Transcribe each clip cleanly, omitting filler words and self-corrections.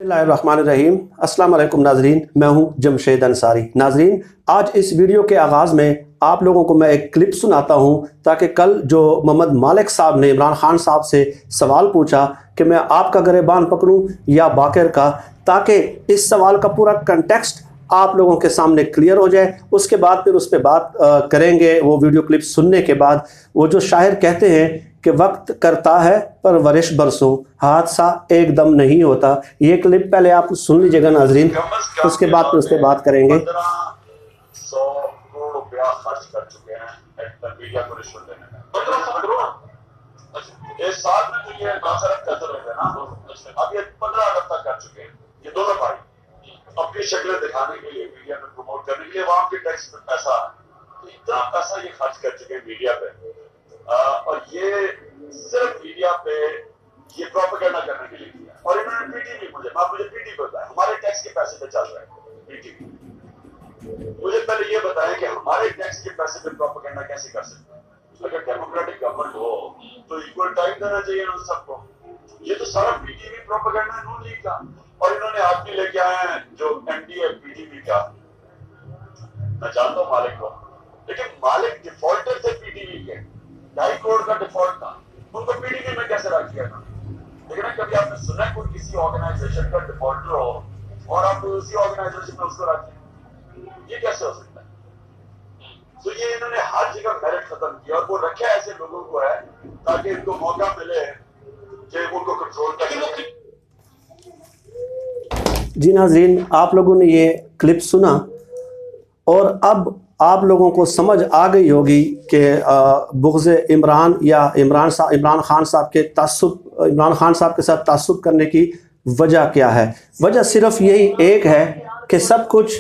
बिस्मिल्लाहिर्रहमानिर्रहीम। अस्सलाम वालेकुम नाजरीन, मैं हूं जमशेद अंसारी। नाजरीन, आज इस वीडियो के आगाज़ में आप लोगों को मैं एक क्लिप सुनाता हूं ताकि कल जो मोहम्मद मालिक साहब ने इमरान खान साहब से सवाल पूछा कि मैं आपका गिरबान पकड़ूं या बाकर का, ताकि इस सवाल का पूरा कंटेक्स्ट आप लोगों के सामने क्लियर हो जाए। उसके बाद फिर उस पर बात करेंगे। वो वीडियो क्लिप सुनने के बाद वो जो शायर कहते हैं कि वक्त करता है परवरिश बरसों, हादसा एकदम नहीं होता। ये क्लिप पहले आप सुन लीजिएगा नाजरीन, उसके बाद फिर उस पर बात करेंगे। 1500 करोड़ रुपया खर्च कर चुके हैं मीडिया को रिश्वत देने में। 1500 करोड़ इस साल में तो ये नासरत करते रहे ना, अब ये 15 अरब तक कर चुके हैं ये दोनों भाई, अपनी शक्लें दिखाने के लिए, मीडिया में प्रमोट करने के लिए। वहां के टैक्स पे पैसा, इतना पैसा ये खर्च कर चुके हैं मीडिया पे, और ये सिर्फ मीडिया पे ये प्रोपेगेंडा करने के लिए किया। और इन्होंने पीटीवी, मुझे पीटीवी बताया हमारे टैक्स के पैसे पे चल रहा है पीटीवी। मुझे पहले ये बताएं कि हमारे टैक्स के पैसे पे प्रोपेगेंडा कैसे कर सकते हैं? अगर डेमोक्रेटिक गवर्नमेंट हो तो इक्वल टाइम देना चाहिए उन सबको। ये तो सारा पीटीवी प्रोपेगेंडा नून लीग का, और इन्होंने आदमी लेके आए हैं जो एमडीए पीटीवी का। मैं जानता हूँ मालिक को, लेकिन मालिक डिफॉल्टर थे पीटीवी के, 2.5 करोड़ का डिफॉल्ट था, उनको पीटीवी में कैसे रख दिया था? लेकिन कभी आपने सुना है कोई किसी ऑर्गेनाइजेशन का डिफॉल्टर हो और आप उसी ऑर्गेनाइजेशन में उसको रखें? ये कैसे हो सकता है? तो ये इन्होंने हर जगह मेरिट खत्म किया, और वो रखे ऐसे लोगों को है ताकि इनको मौका मिले कि उनको कंट्रोल करें। जी नाजरीन, आप लोगों ने ये क्लिप सुना और अब आप लोगों को समझ आ गई होगी कि बुग़्ज़ इमरान या इमरान खान साहब के तासुब, इमरान खान साहब के साथ तासुब करने की वजह क्या है। वजह सिर्फ यही एक है कि सब कुछ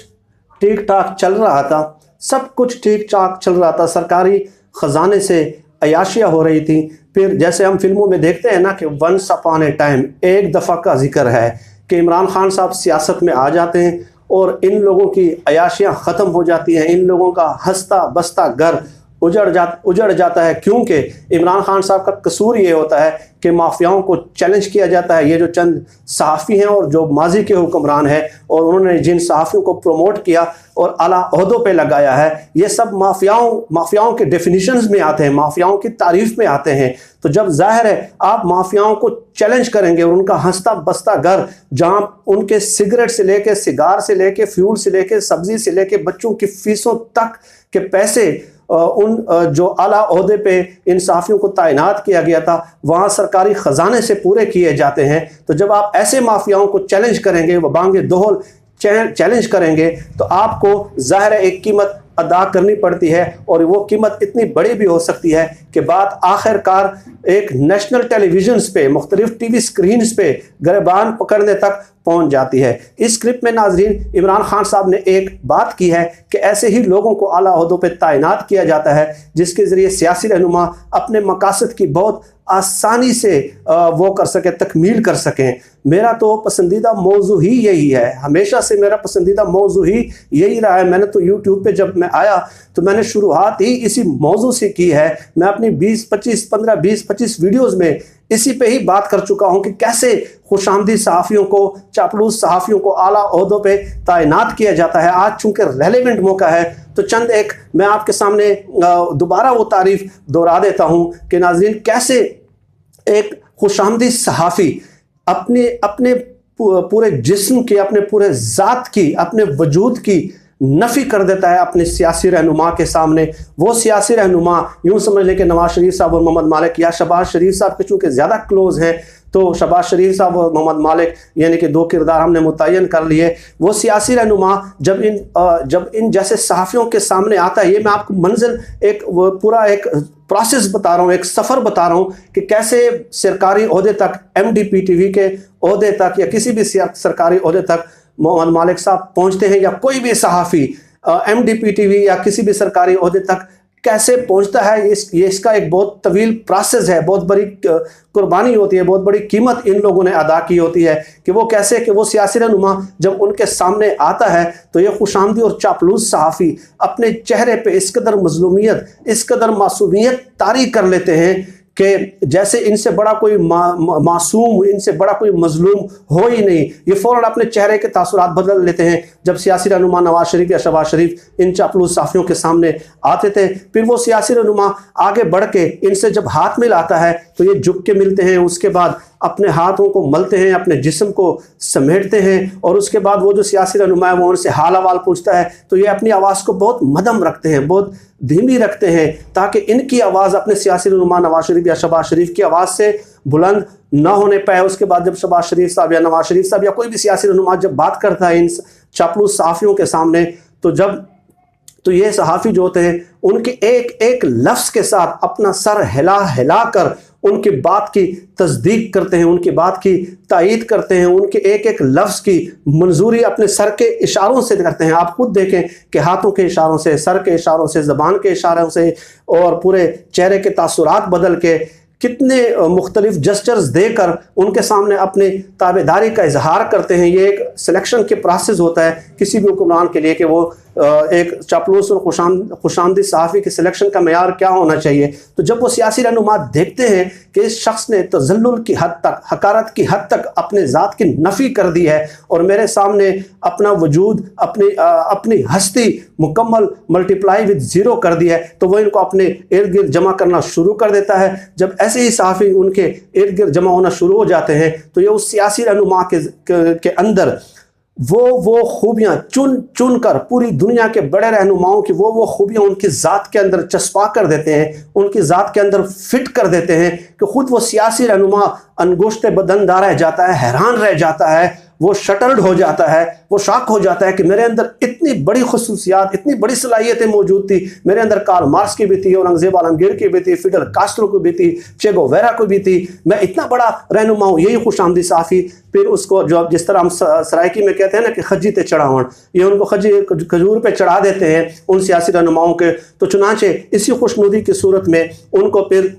ठीक ठाक चल रहा था, सब कुछ ठीक ठाक चल रहा था, सरकारी ख़जाने से अयाशियाँ हो रही थी। फिर जैसे हम फिल्मों में देखते हैं ना कि वंस अपॉन ए टाइम, एक दफ़ा का जिक्र है कि इमरान खान साहब सियासत में आ जाते हैं और इन लोगों की अयाशियाँ ख़त्म हो जाती हैं, इन लोगों का हंसता बसता घर उजड़ जाता है। क्योंकि इमरान खान साहब का कसूर ये होता है कि माफियाओं को चैलेंज किया जाता है। ये जो चंद सहाफ़ी हैं और जो माजी के हुक्मरान हैं और उन्होंने जिन सहाफ़ियों को प्रमोट किया और आला ओहदों पे लगाया है, ये सब माफियाओं के डेफिनेशंस में आते हैं, माफियाओं की तारीफ में आते हैं। तो जब जाहिर है आप माफियाओं को चैलेंज करेंगे और उनका हंसता बसता घर, जहां उनके सिगरेट से लेके, सिगार से लेके, फ्यूल से लेके, सब्जी से लेके, बच्चों की फीसों तक के पैसे उन जो आला ओहदे पे इन सहाफ़ियों को तैनात किया गया था, वहाँ सरकारी ख़जाने से पूरे किए जाते हैं। तो जब आप ऐसे माफियाओं को चैलेंज करेंगे, वह बांगे दोहल चैलेंज करेंगे, तो आपको ज़ाहिर है एक कीमत अदा करनी पड़ती है, और वो कीमत इतनी बड़ी भी हो सकती है कि बात आखिरकार एक नेशनल टेलीविजन्स पे, मुख्तलिफ टीवी स्क्रीन्स पे गिरबान पकड़ने तक पहुंच जाती है। इस स्क्रिप्ट में नाजरीन इमरान खान साहब ने एक बात की है कि ऐसे ही लोगों को आला ओहदों पे तैनात किया जाता है जिसके ज़रिए सियासी रहनुमा अपने मकासद की बहुत आसानी से वो कर सके, तकमील कर सकें। मेरा तो पसंदीदा मौजू ही यही है, हमेशा से मेरा पसंदीदा मौजू ही यही रहा है। मैंने तो यूट्यूब पे जब मैं आया तो मैंने शुरुआत ही इसी मौजू से की है। मैं अपनी 20-25 वीडियोज़ में इसी पे ही बात कर चुका हूं कि कैसे खुशामदी सहाफ़ियों को, चापलूस सहाफ़ियों को आला ओहदों पे तैनात किया जाता है। आज चूँकि रेलेवेंट मौका है तो चंद एक मैं आपके सामने दोबारा वो तारीफ़ दोहरा देता हूं कि नाज़रीन कैसे एक खुशामदी सहाफ़ी अपने पूरे जिस्म की, अपने पूरे ज़ात की, अपने वजूद की नफ़ी कर देता है अपने सियासी रहनुमा के सामने। वो सियासी रहनुमा यूँ समझ लें कि नवाज शरीफ साहब और मोहम्मद मालिक, या शहबाज शरीफ साहब के चूँकि ज़्यादा क्लोज़ हैं तो शहबाज शरीफ साहब और मोहम्मद मालिक यानी कि दो किरदार हमने मुतय्यन कर लिए। वो सियासी रहनुमा जब इन जैसे सहाफ़ियों के सामने आता है, ये मैं आपको मंजिल पूरा एक प्रोसेस बता रहा हूँ, एक सफ़र बता रहा हूँ कि कैसे सरकारी ओहदे तक, MDPTV के ओहदे तक या किसी भी सरकारी ओहदे तक मोहम्मद मालिक साहब पहुँचते हैं, या कोई भी सहाफ़ी MDPTV या किसी भी सरकारी ओहदे तक कैसे पहुंचता है। ये इसका एक बहुत तवील प्रोसेस है, बहुत बड़ी कुर्बानी होती है, बहुत बड़ी कीमत इन लोगों ने अदा की होती है कि वो कैसे कि वो सियासी रहनुमा जब उनके सामने आता है तो ये खुशामदी और चापलूस सहाफ़ी अपने चेहरे पे इस कदर मज़लूमियत, इस कदर मासूमियत तारी कर लेते हैं कि जैसे इनसे बड़ा कोई मासूम, इनसे बड़ा कोई मजलूम हो ही नहीं। ये फ़ौरन अपने चेहरे के तासुरात बदल लेते हैं जब सियासी रहनुमा नवाज शरीफ या शहबाज शरीफ इन चापलूस साफियों के सामने आते थे। फिर वो सियासी रहनुमा आगे बढ़ के इनसे जब हाथ मिलाता है तो ये झुक के मिलते हैं, उसके बाद अपने हाथों को मलते हैं, अपने जिस्म को समेटते हैं, और उसके बाद वो जो सियासी रहनुमा है वो उनसे हाल अहवाल पूछता है तो ये अपनी आवाज़ को बहुत मध्यम रखते हैं, बहुत धीमी रखते हैं, ताकि इनकी आवाज़ अपने सियासी रहनुमा नवाज शरीफ या शहबाज शरीफ की आवाज़ से बुलंद ना होने पाए। उसके बाद जब शहबाज शरीफ साहब या नवाज शरीफ साहब या कोई भी सियासी रहनुमा जब बात करता है इन चापलूस सहाफ़ियों के सामने, तो ये सहाफ़ी जो होते हैं उनके एक एक लफ्ज़ के साथ अपना सर हिला हिला कर उनकी बात की तस्दीक करते हैं, उनकी बात की तायीद करते हैं, उनके एक एक लफ्ज़ की मंजूरी अपने सर के इशारों से करते हैं। आप खुद देखें कि हाथों के इशारों से, सर के इशारों से, ज़बान के इशारों से और पूरे चेहरे के तासुरात बदल के कितने मुख्तलिफ जस्चर्स देकर उनके सामने अपने ताबेदारी का इजहार करते हैं। ये एक सिलेक्शन के प्रोसेस होता है किसी भी हुक्मरान के लिए कि वो एक चापलूस और खुशामदी सहाफ़ी के सिलेक्शन का मेयार क्या होना चाहिए। तो जब वो सियासी रहनुमा देखते हैं कि इस शख्स ने तज़ल्लुल की हद तक, हकारत की हद तक अपने ज़ात की नफ़ी कर दी है और मेरे सामने अपना वजूद, अपनी हस्ती मुकम्मल मल्टीप्लाई विद ज़ीरो कर दी है, तो वो इनको अपने इर्द गिर्द जमा करना शुरू कर देता है। जब ऐसे ही सहाफ़ी उनके इर्द गिर्द जमा होना शुरू हो जाते हैं तो ये उस सियासी रहनुमा के अंदर वो खूबियाँ चुन चुन कर पूरी दुनिया के बड़े रहनुमाओं की वो खूबियाँ उनकी ज़ात के अंदर चस्पा कर देते हैं, उनकी ज़ात के अंदर फिट कर देते हैं कि ख़ुद वो सियासी रहनुमा अंगोश्ते बदनदार रह जाता है, हैरान रह जाता है, वो शटल्ड हो जाता है, वो शॉक हो जाता है कि मेरे अंदर इतनी बड़ी खुसूसियात, इतनी बड़ी सलाहियतें मौजूद थी। मेरे अंदर कार्ल मार्क्स की भी थी, औरंगज़ेब आलमगीर की भी थी, फिडल कास्ट्रो की भी थी, चे गुवेरा को भी थी। मैं इतना बड़ा रहनुमा हूँ। यही खुशामदी सहाफ़ी फिर उसको जो जिस तरह हम सराइकी में कहते हैं ना कि खजी ते चढ़ावण, ये उनको खजूर पे चढ़ा देते हैं उन सियासी रहनुमाओं के। तो चुनाचे इसी खुशनुदी की सूरत में उनको फिर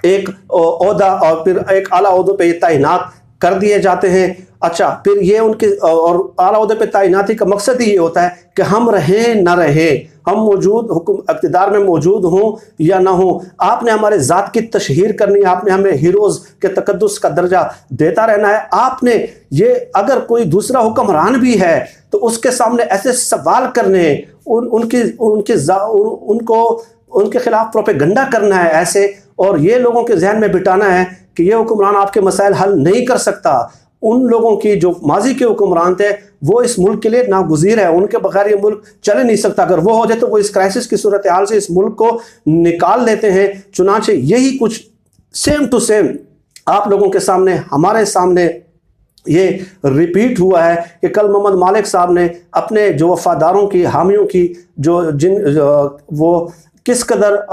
एक ओहदा और फिर एक आला ओहदों पे तैनात कर दिए जाते हैं। अच्छा, फिर ये उनके और आला ओहदे पे तैनाती का मकसद ही ये होता है कि हम रहें ना रहें, हम मौजूद इक़्तिदार में मौजूद हों या ना हों, आपने हमारे ज़ात की तशहीर करनी है, आपने हमें हीरोज़ के तकद्दुस का दर्जा देता रहना है। आपने ये अगर कोई दूसरा हुक्मरान भी है तो उसके सामने ऐसे सवाल करने हैं, उनके खिलाफ प्रोपेगंडा करना है ऐसे, और ये लोगों के जहन में बिठाना है कि ये हुक्मरान आपके मसाइल हल नहीं कर सकता। उन लोगों की जो माजी के हुक्मरान थे वो इस मुल्क के लिए नागुज़ीर है, उनके बगैर ये मुल्क चल नहीं सकता। अगर वो हो जाए तो वो इस क्राइसिस की सूरत हाल से इस मुल्क को निकाल लेते हैं। चुनांचे यही कुछ सेम टू सेम आप लोगों के सामने, हमारे सामने ये रिपीट हुआ है कि कल मोहम्मद मालिक साहब ने अपने जो वफादारों की, हामियों की वो किस कदर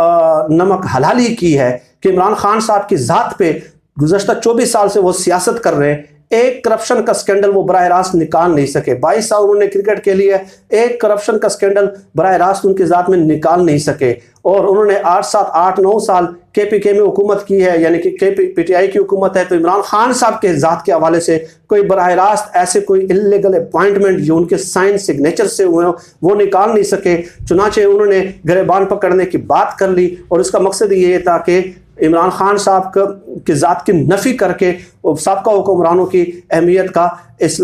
नमक हलाली की है कि इमरान खान साहब की ज़ात पे गुज़श्ता 24 साल से वो सियासत कर रहे हैं। एक करप्शन का स्कैंडल वो बराह रास्त निकाल नहीं सके। 22 साल उन्होंने क्रिकेट के लिए एक करप्शन का स्कैंडल बराह रास्त उनकी ज़ात में निकाल नहीं सके, और उन्होंने 8-9 साल KPK में हुकूमत की है, यानी कि PTI की हुकूमत है। तो इमरान खान साहब के ज़ात के हवाले से कोई बराह रास्त ऐसे कोई इल्लीगल अपॉइंटमेंट जो उनके साइन सिग्नेचर से हुए हो वो निकाल नहीं सके। चुनाचे उन्होंने गिरबान पकड़ने की बात कर ली, और इसका मकसद ये था कि इमरान खान साहब की ज़ात की नफ़ी करके साबका हुक्मरानों की अहमियत का इस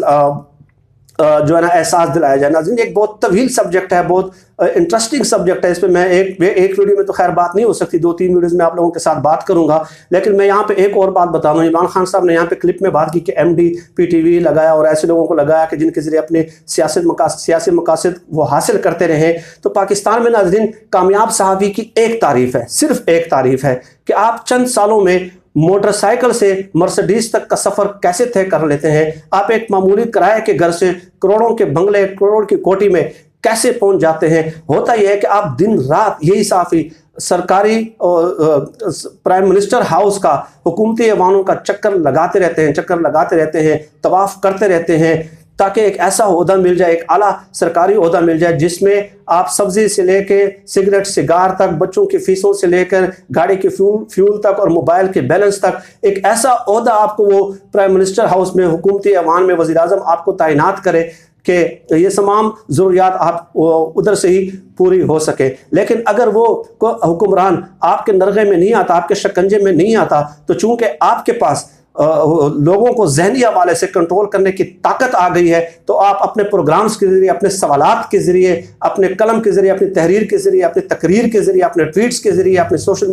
जो है ना एहसास दिलाया जाए। नाज़रीन, एक बहुत तवील सब्जेक्ट है, बहुत इंटरेस्टिंग सब्जेक्ट है। इस पर मैं एक वीडियो में तो खैर बात नहीं हो सकती, 2-3 वीडियोज़ में आप लोगों के साथ बात करूंगा। लेकिन मैं यहाँ पे एक और बात बता दूँ। इमरान खान साहब ने यहाँ पे क्लिप में बात की कि MD-PTV लगाया और ऐसे लोगों को लगाया कि जिनके ज़रिए अपने सियासी मकासद वो हासिल करते रहे। तो पाकिस्तान में नाज़रीन कामयाब सहाफ़ी की एक तारीफ़ है, सिर्फ एक तारीफ़ है कि आप चंद सालों में मोटरसाइकिल से मर्सिडीज तक का सफर कैसे तय कर लेते हैं। आप एक मामूली किराए के घर से करोड़ों के बंगले, करोड़ की कोठी में कैसे पहुंच जाते हैं। होता यह है कि आप दिन रात यही साफ़ी सरकारी प्राइम मिनिस्टर हाउस का, हुकूमती ऐवानों का चक्कर लगाते रहते हैं, तवाफ़ करते रहते हैं, ताकि एक ऐसा ओहदा मिल जाए, एक आला सरकारी ओहदा मिल जाए जिसमें आप सब्जी से लेके सिगरेट सिगार तक, बच्चों की फीसों से लेकर गाड़ी के फ्यूल तक और मोबाइल के बैलेंस तक, एक ऐसा ओहदा आपको वो प्राइम मिनिस्टर हाउस में, हुकूमती ऐवान में वज़ीर आज़म आपको तैनात करे कि ये तमाम ज़रूरियात आप उधर से ही पूरी हो सके। लेकिन अगर वो हुक्मरान आपके नरगे में नहीं आता, आपके शिकंजे में नहीं आता, तो चूंकि आपके पास लोगों को ज़हनी हवाले से कंट्रोल करने की ताकत आ गई है, तो आप अपने प्रोग्राम्स के ज़रिए, अपने सवालात के ज़रिए, अपने कलम के ज़रिए, अपनी तहरीर के ज़रिए, अपनी तकरीर के ज़रिए, अपने ट्वीट्स के ज़रिए, अपने सोशल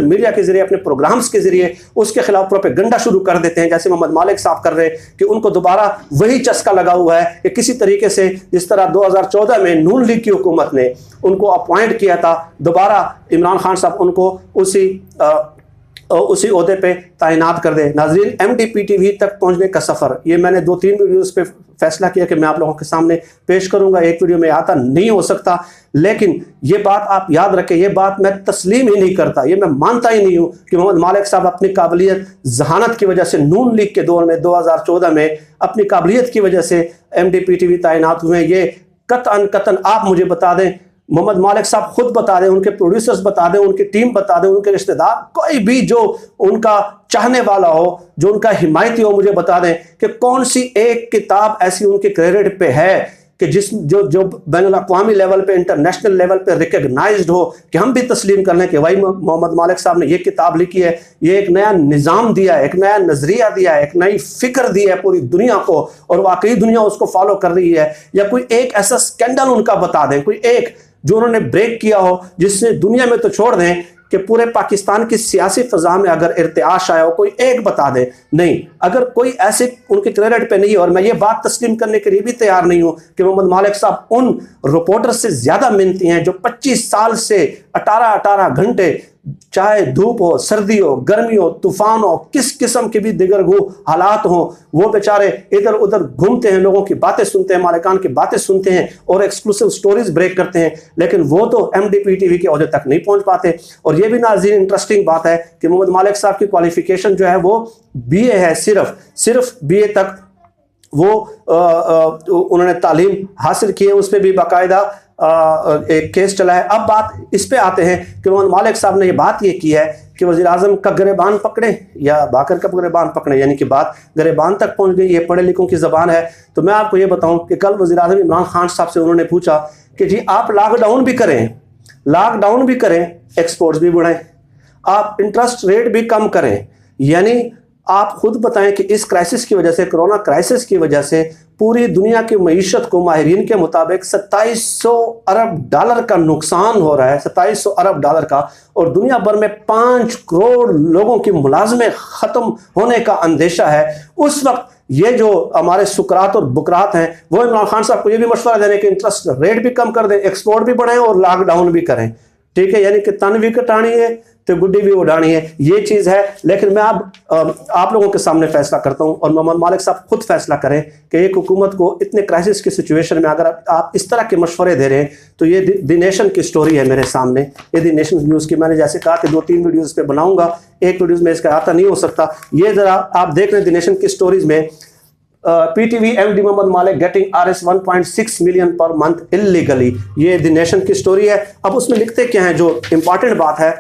मीडिया के ज़रिए, अपने प्रोग्राम्स के ज़रिए उसके खिलाफ प्रोपेगेंडा शुरू कर देते हैं, जैसे मोहम्मद मालिक साहब कर रहे हैं कि उनको दोबारा वही चस्का लगा हुआ है कि किसी तरीके से जिस तरह 2014 में नून लीग की हुकूमत ने उनको अपॉइंट किया था, दोबारा इमरान खान साहब उनको उसी ओहदे पे तैनात कर दे। नाजरीन, MDPTV तक पहुंचने का सफ़र, ये मैंने 2-3 वीडियोस पे फैसला किया कि मैं आप लोगों के सामने पेश करूंगा। एक वीडियो में आता नहीं हो सकता, लेकिन ये बात आप याद रखें, ये बात मैं तस्लीम ही नहीं करता, ये मैं मानता ही नहीं हूँ कि मोहम्मद मालिक साहब अपनी काबिलियत, जहानत की वजह से नून लीग के दौर में 2014 में अपनी काबिलियत की वजह से MDPTV तैनात हुए। ये कतन आप मुझे बता दें, मोहम्मद मालिक साहब खुद बता दें, उनके प्रोड्यूसर्स बता दें, उनकी टीम बता दें, उनके रिश्तेदार, कोई भी जो उनका चाहने वाला हो, जो उनका हिमायती हो, मुझे बता दें कि कौन सी एक किताब ऐसी उनके क्रेडिट पे है कि जो बैनुल-अक़वामी लेवल पे, इंटरनेशनल लेवल पे रिकग्नाइज्ड हो, कि हम भी तस्लीम कर लें कि भाई मोहम्मद मालिक साहब ने ये किताब लिखी है, ये एक नया निज़ाम दिया है, एक नया नज़रिया दिया है, एक नई फिक्र दी है पूरी दुनिया को, और वाकई दुनिया उसको फॉलो कर रही है। या कोई एक ऐसा स्कैंडल उनका बता दें, कोई एक जो उन्होंने ब्रेक किया हो, जिससे दुनिया में तो छोड़ दें कि पूरे पाकिस्तान की सियासी फ़ज़ा में अगर इर्तिआश आया हो, कोई एक बता दे। नहीं, अगर कोई ऐसे उनके क्रेडिट पे नहीं है, और मैं ये बात तस्लीम करने के लिए भी तैयार नहीं हूँ कि मोहम्मद मालिक साहब उन रिपोर्टर से ज़्यादा मेहनती हैं जो 25 साल से 18 घंटे, चाहे धूप हो, सर्दी हो, गर्मी हो, तूफान हो, किस किस्म के भी दिगरगू हालात हो, वो बेचारे इधर उधर घूमते हैं, लोगों की बातें सुनते हैं, मालिकान की बातें सुनते हैं और एक्सक्लूसिव स्टोरीज ब्रेक करते हैं। लेकिन वो तो MDPTV के ओहदे तक नहीं पहुंच पाते। और ये भी नाज़रीन इंटरेस्टिंग बात है कि मोहम्मद मालिक साहब की क्वालिफिकेशन जो है वो BA है, सिर्फ BA तक वो उन्होंने तालीम हासिल की है। उस पर भी बाकायदा एक केस चला है। अब बात इस पे आते हैं कि मोहम्मद मालिक साहब ने ये की है कि वज़ीर आज़म का गिरेबान पकड़े या बाकर का गिरेबान पकड़े, यानी कि बात गिरेबान तक पहुंच गई। ये पढ़े लिखों की ज़बान है। तो मैं आपको ये बताऊं कि कल वज़ीर आज़म इमरान खान साहब से उन्होंने पूछा कि जी आप लॉकडाउन भी करें, एक्सपोर्ट्स भी बढ़ाएं, आप इंटरेस्ट रेट भी कम करें, यानी आप खुद बताएं कि इस क्राइसिस की वजह से, कोरोना क्राइसिस की वजह से पूरी दुनिया की मईशत को माहिरीन के मुताबिक $2700 अरब का नुकसान हो रहा है, $2700 अरब का, और दुनिया भर में 5 करोड़ लोगों की मुलाजमें ख़त्म होने का अंदेशा है। उस वक्त ये जो हमारे सुकरात और बुकरात हैं, वो इमरान खान साहब को ये भी मशवरा देने कि इंटरेस्ट रेट भी कम कर दें, एक्सपोर्ट भी बढ़ाएं और लॉकडाउन भी करें। ठीक है, यानी कि तन भी कटानी है तो गुड्डी भी उड़ानी है, ये चीज़ है। लेकिन मैं अब आप लोगों के सामने फैसला करता हूं, और मोहम्मद मालिक साहब खुद फैसला करें कि एक हुकूमत को इतने क्राइसिस की सिचुएशन में अगर आप इस तरह के मशवरे दे रहे हैं, तो ये द नेशन की स्टोरी है मेरे सामने। ये द नेशन न्यूज़ की, मैंने जैसे कहा कि 2-3 वीडियोज़ पे बनाऊंगा, एक वीडियोज़ में इसका आता नहीं हो सकता। ये ज़रा आप देख रहे हैं द नेशन की स्टोरीज में, PTV MD मोहम्मद मालिक getting Rs 1.6 million per month illegally, ये द नेशन की स्टोरी है। अब उसमें लिखते क्या है, जो इंपॉर्टेंट बात है,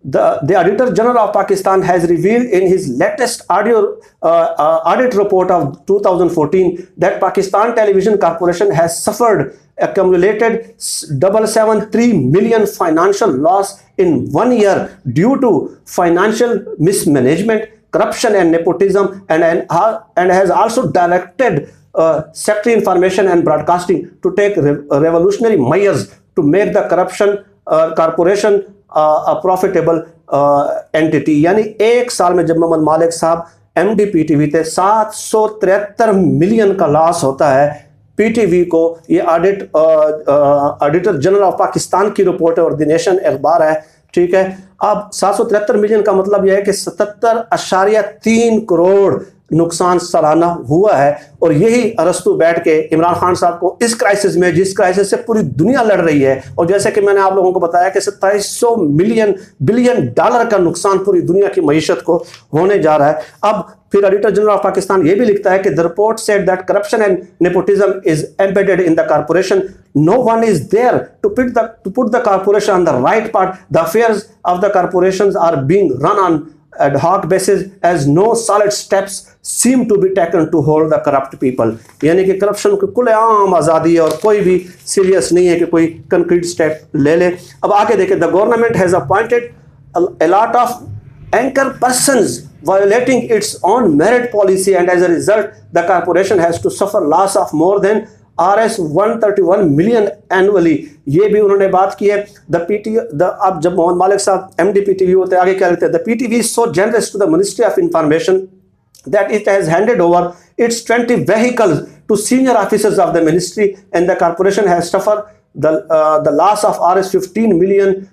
The Auditor General of Pakistan has revealed in his latest audit report of 2014 that Pakistan Television Corporation has suffered accumulated 773 million financial loss in 1 year due to financial mismanagement, corruption and nepotism, and has also directed Secretary Information and Broadcasting to take revolutionary measures to make the corruption corporation profitable entity. यानी एक साल में जब मोहम्मद मालिक साहब MDPTV थे 773 million का loss होता है PTV को। ये ऑडिटर जनरल ऑफ पाकिस्तान की रिपोर्ट है और द नेशन अखबार है। ठीक है, अब 773 मिलियन का मतलब यह है कि 77.3 करोड़ नुकसान सालाना हुआ है। और यही अरस्तु बैठ के इमरान खान साहब को इस क्राइसिस में, जिस क्राइसिस से पूरी दुनिया लड़ रही है, और जैसे कि मैंने आप लोगों को बताया कि 2700 बिलियन डॉलर का नुकसान पूरी दुनिया की मईशत को होने जा रहा है। अब फिर ऑडिटर जनरल ऑफ पाकिस्तान ये भी लिखता है कि the report said that corruption and nepotism is embedded in the corporation, no one is there to put the corporation on the right path, the affairs of the corporations are being run on ad hoc basis as no solid steps seem to be taken to hold the corrupt people। यानी कि corruption की खुलेआम आज़ादी है और कोई भी serious नहीं है कि कोई कंक्रीट स्टेप ले ले। अब आगे देखें, the government has appointed a lot of anchor persons violating its own merit policy, and as a result the corporation has to suffer loss of more than Rs 131 million annually। ये भी उन्होंने बात की है। अब जब मोहम्मद मालिक साहब MD PTV होते हैं, आगे क्या लिखते हैं, the PTV is so generous to the Ministry of Information that it has handed over its 20 vehicles to senior officers of the ministry, and the corporation has suffered the loss of Rs 15 million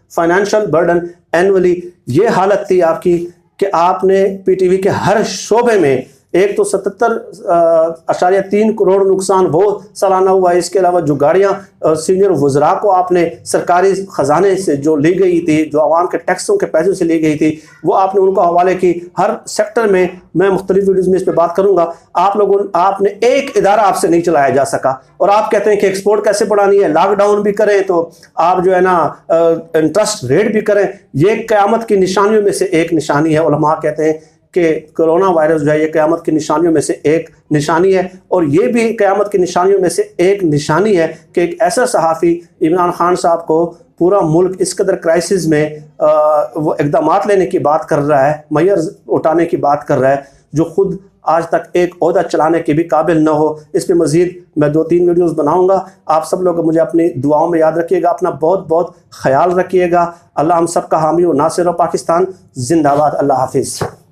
financial burden annually। ये हालत थी आपकी कि आपने PTV के हर शोबे में एक तो 77.3 करोड़ नुकसान वो सालाना हुआ है। इसके अलावा जो गाड़ियाँ सीनियर वज़रा को आपने सरकारी ख़जाने से जो ली गई थी, जो आवाम के टैक्सों के पैसों से ली गई थी, वो आपने उनको हवाले की। हर सेक्टर में मैं मुख्तलिफ वीडियोज़ में इस पर बात करूँगा। आपने एक इदारा आपसे नहीं चलाया जा सका, और आप कहते हैं कि एक्सपोर्ट कैसे बढ़ानी है, लॉकडाउन भी करें तो आप जो है ना इंटरेस्ट रेट भी करें। ये क़यामत की निशानियों में से एक निशानी है। उलमा कहते हैं कि कोरोना वायरस जो है ये क़यामत की निशानियों में से एक निशानी है, और ये भी क़यामत की निशानियों में से एक निशानी है कि एक ऐसा सहाफ़ी इमरान खान साहब को पूरा मुल्क इस कदर क्राइसिस में वो इक़दाम लेने की बात कर रहा है, मैयर उठाने की बात कर रहा है, जो ख़ुद आज तक एक ओहदा चलाने के भी काबिल न हो। इस पर मज़ीद मैं 2-3 वीडियोज़ बनाऊँगा। आप सब लोग मुझे अपनी दुआओं में याद रखिएगा। अपना बहुत बहुत ख्याल रखिएगा। अल्लाह हम सब का हामी और नासिर। पाकिस्तान जिंदाबाद। अल्लाह हाफिज़।